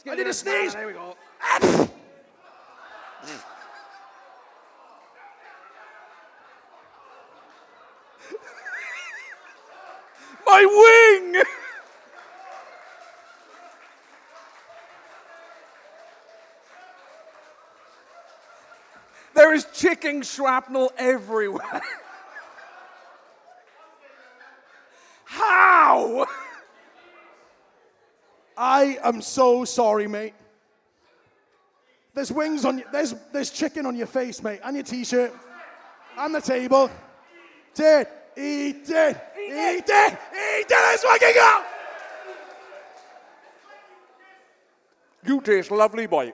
I did a sneeze. There we go. My wing! There is chicken shrapnel everywhere. How? I am so sorry, mate. There's wings on you. There's chicken on your face, mate, and your t-shirt, and the table. Eat it. Eat it. Eat it. Eat it. Let's fucking go. You taste lovely, boy.